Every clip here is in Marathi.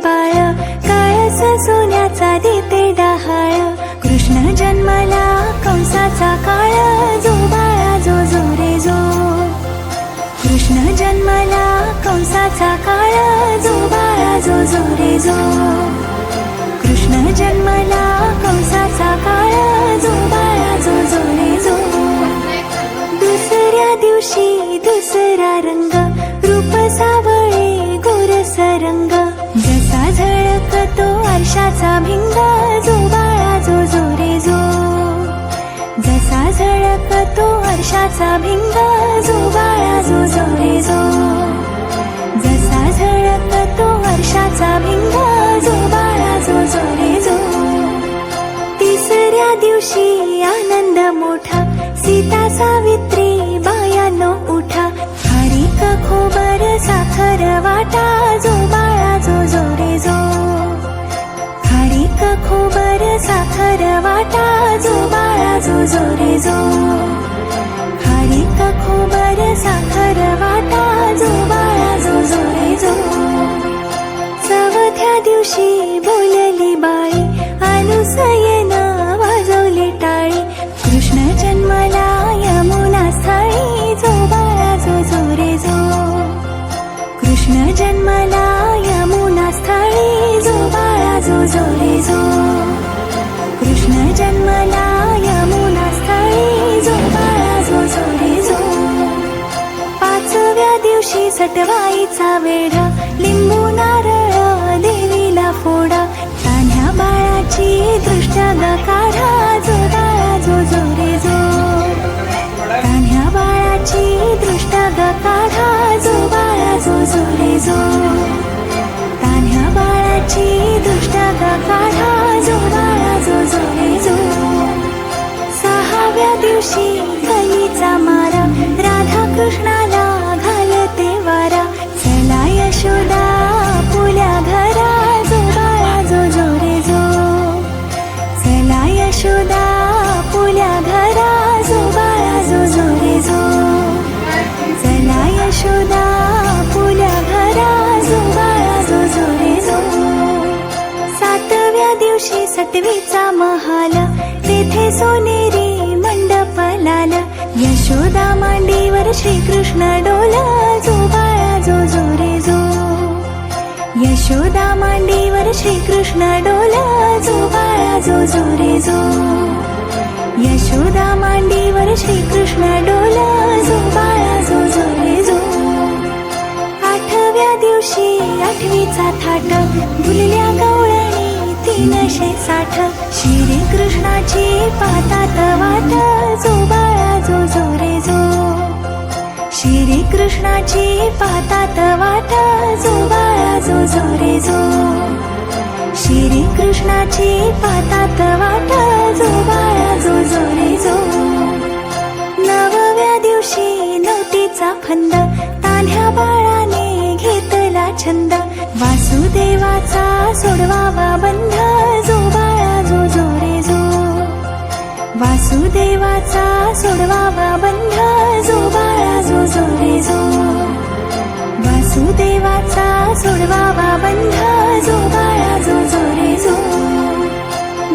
बाळ, काळस सोन्याचा देते डहाळ. कृष्ण जन्मला कंसाचा काळ, जो बाळा जो जो रे जो. कृष्ण जन्मला कंसाचा काळ, जो बाळा जो जो रे जो. कृष्ण जन्मला कंसाचा काळ, जो बाळा जो जो रे जो. दुसऱ्या दिवशी दुसरा रंग, रूप सावळे गोरस रंग. जसा झळकतो आरशाचा भिंग, जो बाळा जो जो रे जो. जसा झळकतो आरशाचा भिंग, जो बाळा जो जो रे जो. जसा झळकतो आरशाचा भिंग, जो बाळा जो जो रे जो. तिसऱ्या दिवशी आनंद मोठा, सीता सावित्री बायानो उठा. खारीक खोबर साखर वाटा, जो बाळा जो जो रे जो. खारीक खोबर साखर वाटा, जो बाळा जो जो रे जो. खारीक खोबर साखर वाटा, जो बाळा जो जो रे जो. चौथ्या दिवशी बोलली बाई, अनुसयेनं वाजवली टाळी. कृष्ण जन्मला यमुना स्थळी, जो बाळा जो जो रे जो. कृष्ण जन्मला यमुना स्थळी, जो बाळा जो जो रे जो. कृष्ण जन्मला यमुना स्थळी, जो बाळा जो जो रे जो. पाचव्या दिवशी सटवाईचा वेढा, लिंबू नारळ देवीला फोडा. तान्ह्या बाळाची दृष्ट ग काढा, जो बाळा जो जो रे जो. तान्ह्या बाळाची दृष्ट ग काढा, जो बाळा जो जो रे जो. तान्ह्या बाळाची दृष्ट ग काढा, जो बाळा जो जो रे जो. सहाव्या दिवशी कलीचा मारा, राधा कृष्णाला घालते वारा. चला यशोदा पुल्या घरा, जो बाळा जो जो रे जो. चला यशोदा पुल्या घरा, जो बाळा जो जो रे जो. चला यशोदा पुल्या घरा, जो बाळा जो जो रे जो. सातव्या दिवशी सटवीचा महाल, तेथे सोनेरी मंडप लाल. यशोदा मांडीवर श्रीकृष्ण डोल, जो बाळा जो जो रे जो. यशोदा मांडीवर श्रीकृष्ण डोल, जो बाळा जो जो रे जो. यशोदा मांडीवर श्रीकृष्ण डोल, जो बाळा जो जो रे जो. आठव्या दिवशी आठवीचा थाट, भुलल्या गवळणी 360. श्रीकृष्णाची पातात वाट, जो बाळा जो जो रे जो. श्रीकृष्णाची पातात वाट, जो बाळा जो जो रे जो. श्रीकृष्णाची पातात वाट, जो बाळा जो जो रे जो. नवव्या दिवशी नवतीचा फंद, तान्ह्या बाळाने घेतला छंद. वासुदेवाचा सोडवावा बंध, जो बाळा जो जो रे जो. वासुदेवाचा सोडवावा बंध, जो बाळा जो जो रे जो. वासुदेवाचा सोडवावा बंध, जो बाळा जो जो रे जो.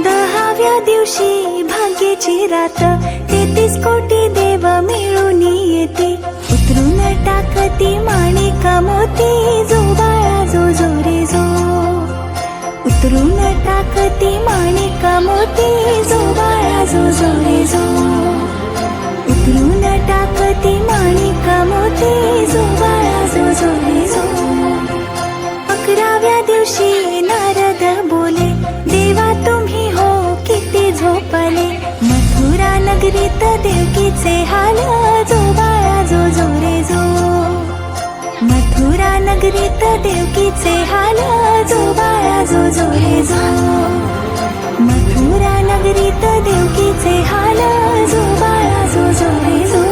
दहाव्या दिवशी भाग्याची रात, 33 कोटी देव मिळून येते. उतरून टाकती माणिक मोती, जो बाळा जो जो रे जो. उतरून टाकती माणिक मोती, जो बाळा जो जो रे जो. उतरून टाकती माणिक मोती, जो बाळा जो जो रे जो. 11व्या दिवशी नारद बोले, देवा तुम्ही हो किती झोपले. मथुरा नगरीत देवकीचे हाल, जो बाळा जो जो रे जो. मथुरा नगरीत देवकीचे हाल, जो बाळा जो जो रे जो. मथुरा नगरीत देवकीचे हाल, जो बाळा जो जो रे जो.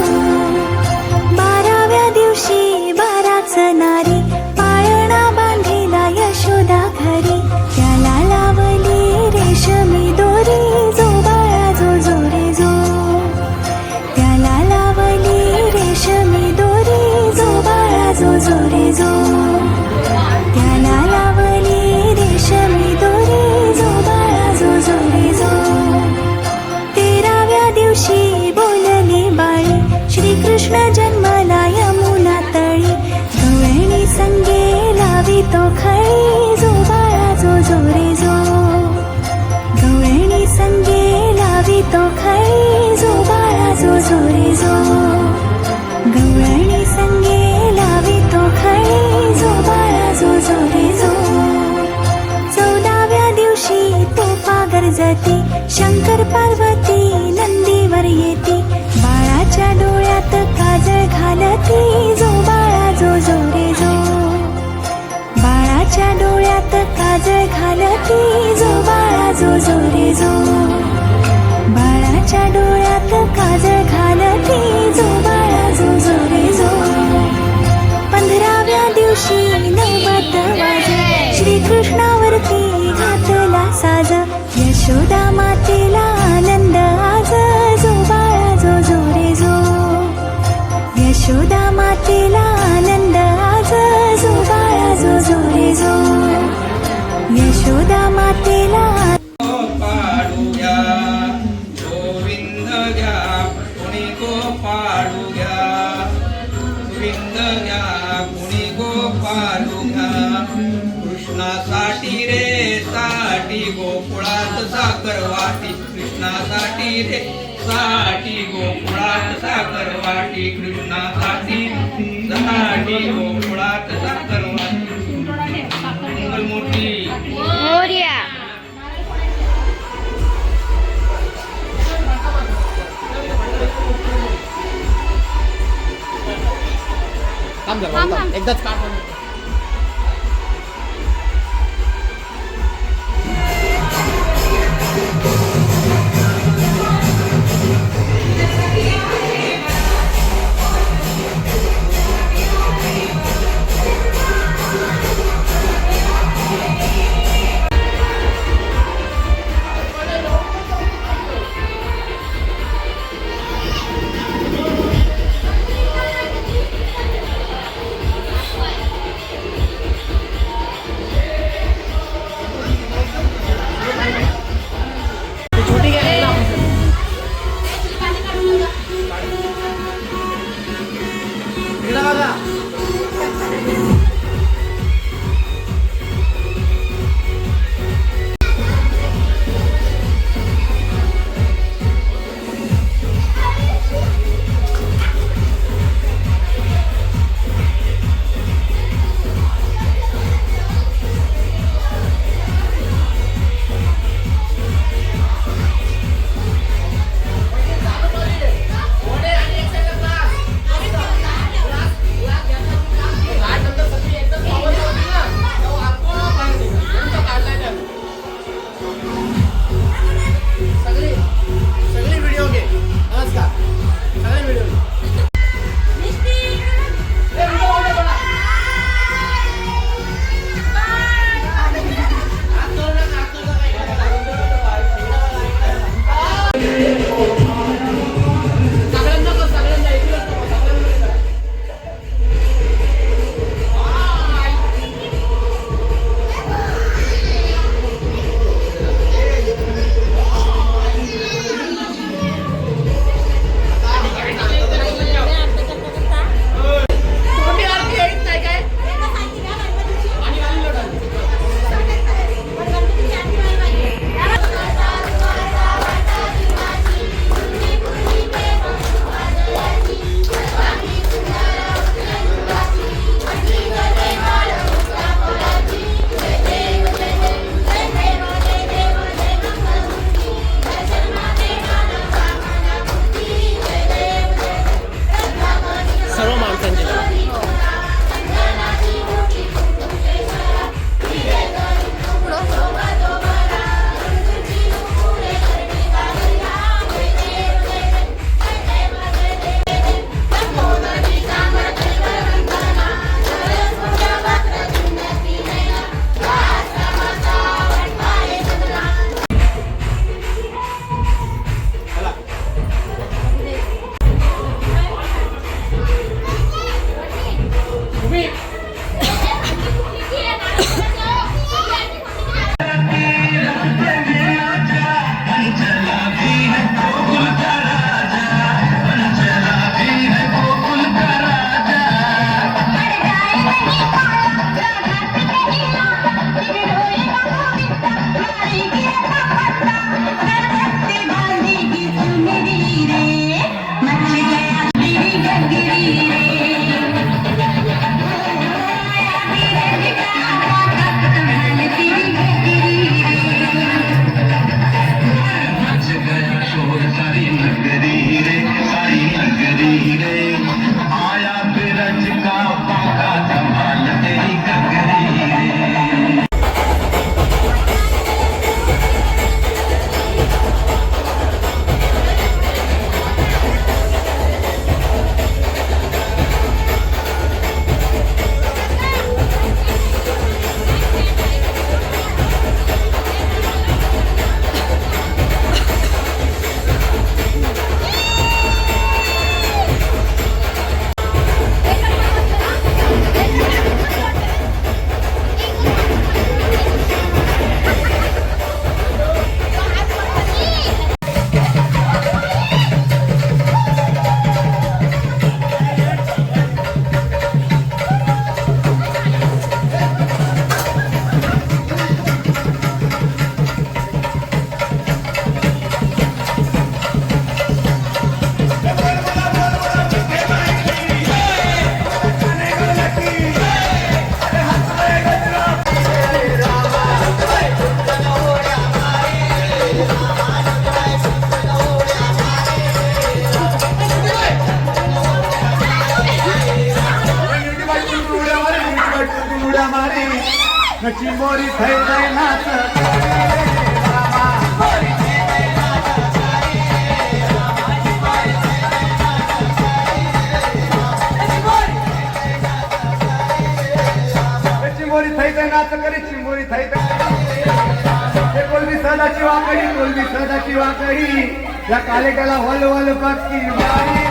12व्या दिवशी 12च नारी, पाळणा बांधिला यशोदा घरी. त्याला लावली रेशमी दोरी, जो बाळा जो जो रे जो. त्याला लावली रेशमी दोरी, जो बाळा जो जो रे जो. त्याला लावली जो रे जो गवळणी संगे लावे तो खळी जो बाळा जो जो रे जो 14व्या दिवशी तोफा गरजती शंकर पार्वती नंदीवर येती बाळाच्या डोळ्यात काजळ घालती जो बाळा जो जो रे जो बाळाच्या डोळ्यात काजळ घालती जो बाळा जो जो रे जो बाळाच्या डोळ्यात काजळ घालती जो बाळा जो जो रे जो 15व्या दिवशी नवत वाजे श्रीकृष्णावरती घातला साज यशोदा मातेला आनंद आज जो बाळा जो जो रे जो यशोदा मातेला आनंद आज जो बाळा जो जो रे जो यशोदा मातेला पाडू घ्या गोविंद घ्या कुणी गो पाडू घ्या गोविंद घ्या कुणी गो पाडू घ्या कृष्णासाठी रे साठी गोकुळात साखर वाटी कृष्णासाठी रे साठी गोकुळात साखर वाटी कृष्णासाठी साठी गोकुळात साखर वाटी मंगलमूर्ती मोरया एकदाच काढ असं करी चिंबोरी थाई हे कोलबी सदाची वाकडी कोलबी सदाची वाकडी या कालेटाला वल वल बघती वारी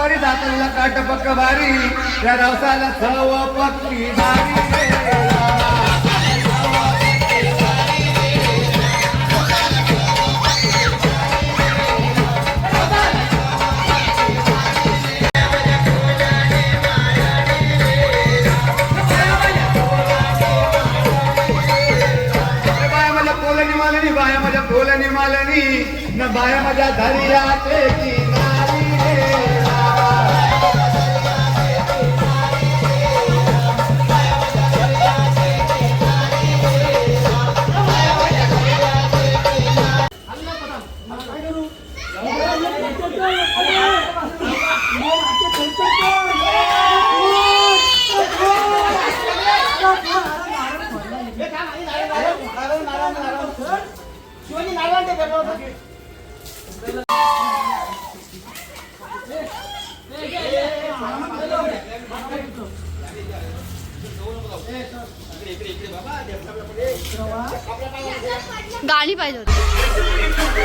रे दातला काट पक्क भारी त्या रवसाला सव पक्की भारी बाया माझ्या कोलनी मालनी न बाया माझ्या धरिया की गाणी पाहिजे होती.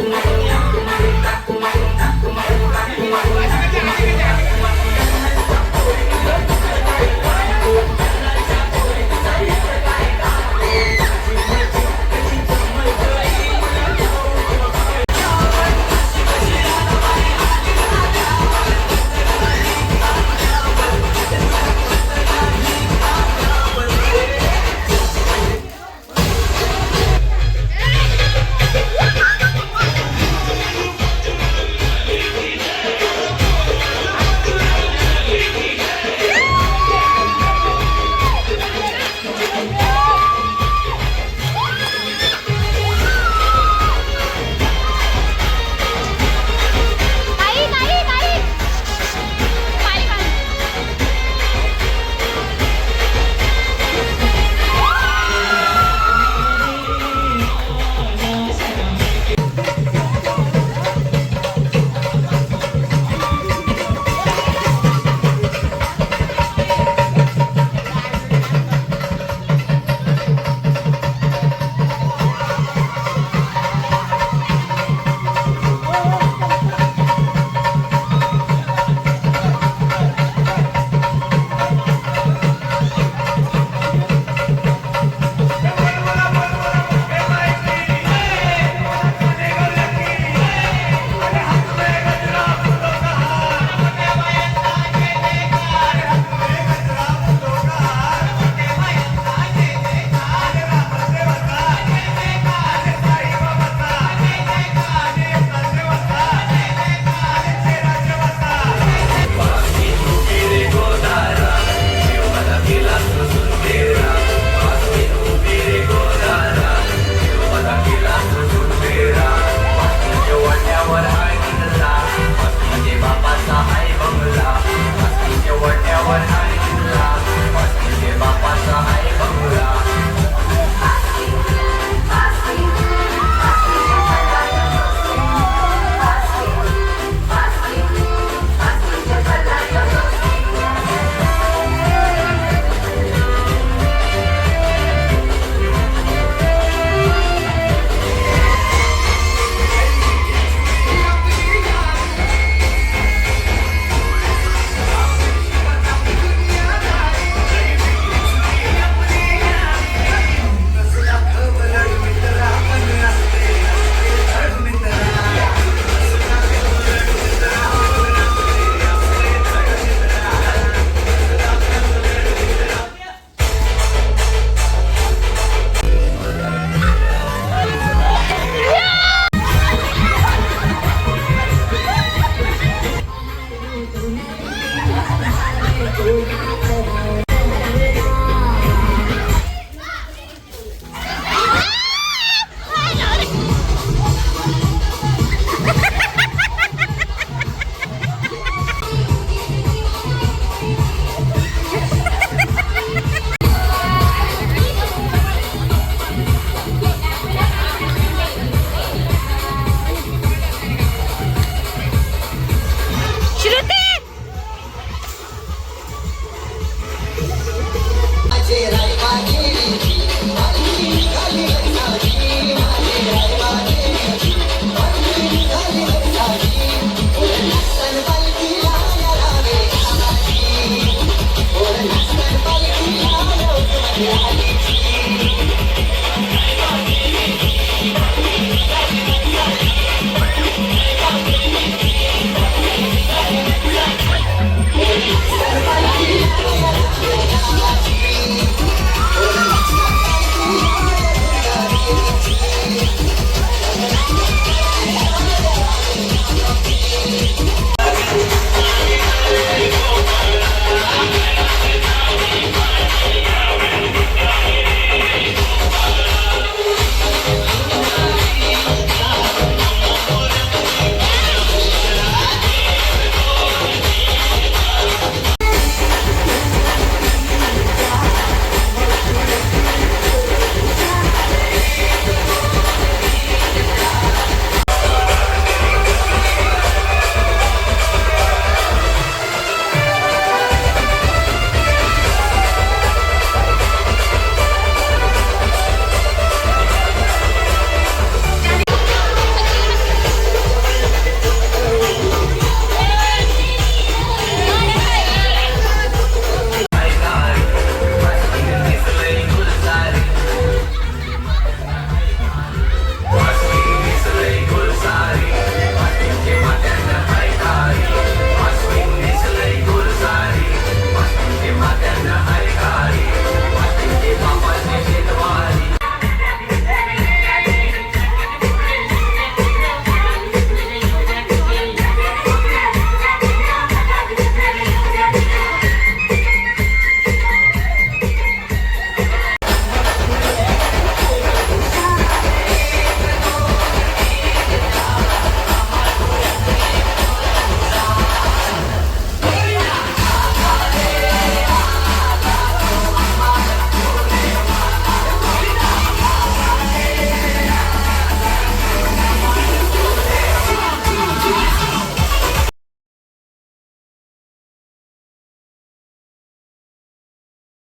Aku